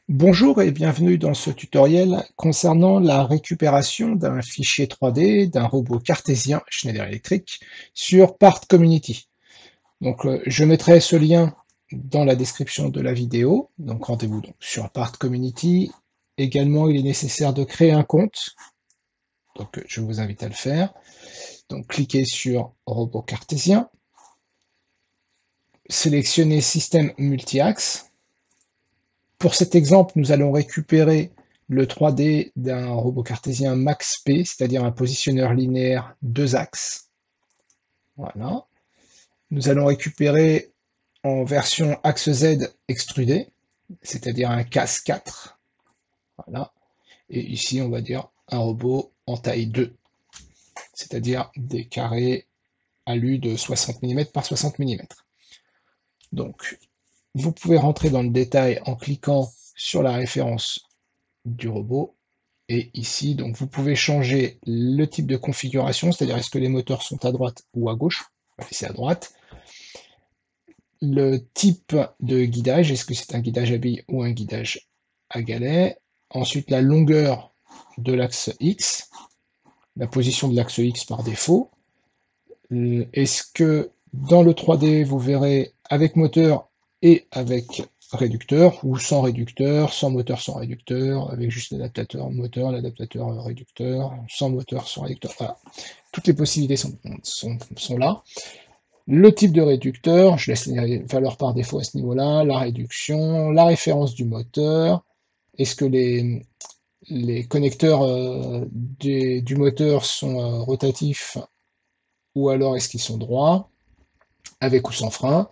Bonjour et bienvenue dans ce tutoriel concernant la récupération d'un fichier 3D d'un robot cartésien Schneider Electric sur Part Community. Donc, je mettrai ce lien dans la description de la vidéo. Donc rendez-vous donc sur Part Community. Également, il est nécessaire de créer un compte. Donc je vous invite à le faire. Donc cliquez sur Robot cartésien. Sélectionnez Système multi-axe. Pour cet exemple, nous allons récupérer le 3D d'un robot cartésien Max-P, c'est-à-dire un positionneur linéaire 2 axes. Voilà. Nous allons récupérer en version axe Z extrudé, c'est-à-dire un CAS 4. Voilà. Et ici, on va dire un robot en taille 2, c'est-à-dire des carrés alu de 60 mm par 60 mm. Donc, vous pouvez rentrer dans le détail en cliquant sur la référence du robot. Et ici, donc, vous pouvez changer le type de configuration, c'est-à-dire est-ce que les moteurs sont à droite ou à gauche. On va laisser à droite. Le type de guidage, est-ce que c'est un guidage à billes ou un guidage à galets. Ensuite, la longueur de l'axe X, la position de l'axe X par défaut. Est-ce que dans le 3D, vous verrez avec moteur et avec réducteur, ou sans réducteur, sans moteur, sans réducteur, avec juste l'adaptateur moteur, l'adaptateur réducteur, sans moteur, sans réducteur. Voilà. Toutes les possibilités sont là. Le type de réducteur, je laisse les valeurs par défaut à ce niveau-là, la réduction, la référence du moteur, est-ce que les connecteurs du moteur sont rotatifs ou alors est-ce qu'ils sont droits, avec ou sans frein.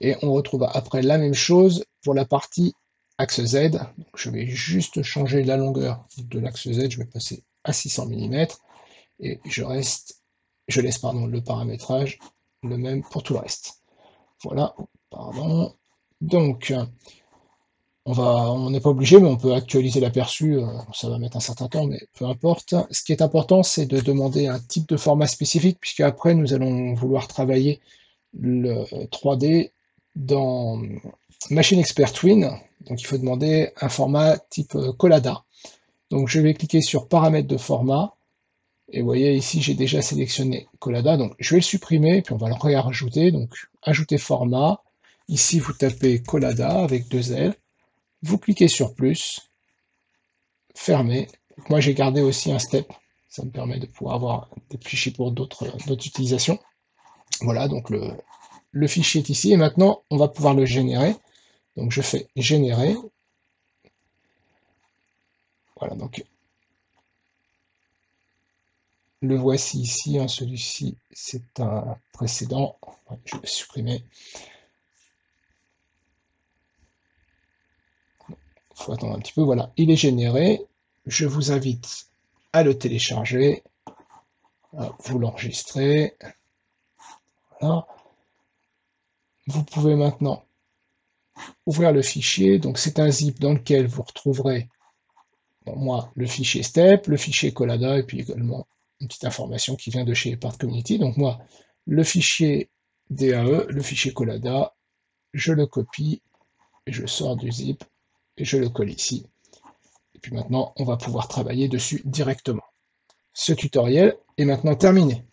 Et on retrouve après la même chose pour la partie axe Z. Donc je vais juste changer la longueur de l'axe Z, je vais passer à 600 mm et je laisse le paramétrage le même pour tout le reste. Voilà, pardon. Donc, on n'est pas obligé, mais on peut actualiser l'aperçu, ça va mettre un certain temps, mais peu importe. Ce qui est important, c'est de demander un type de format spécifique, puisque après nous allons vouloir travailler le 3D dans Machine Expert Twin, donc il faut demander un format type Collada. Donc je vais cliquer sur paramètres de format, et vous voyez ici j'ai déjà sélectionné Collada, donc je vais le supprimer, puis on va le réajouter, donc ajouter format, ici vous tapez Collada avec 2 L, vous cliquez sur plus, fermez, moi j'ai gardé aussi un step, ça me permet de pouvoir avoir des fichiers pour d'autres utilisations. Voilà, donc le fichier est ici, et maintenant on va pouvoir le générer. Donc je fais générer. Voilà, donc le voici ici, hein, celui-ci c'est un précédent. Je vais le supprimer. Il faut attendre un petit peu, voilà, il est généré. Je vous invite à le télécharger, à vous l'enregistrer. Voilà. Vous pouvez maintenant ouvrir le fichier, donc c'est un zip dans lequel vous retrouverez, bon, moi, le fichier step, le fichier Collada, et puis également une petite information qui vient de chez Part Community. Donc moi, le fichier DAE, le fichier Collada, je le copie, et je sors du zip, et je le colle ici. Et puis maintenant, on va pouvoir travailler dessus directement. Ce tutoriel est maintenant terminé.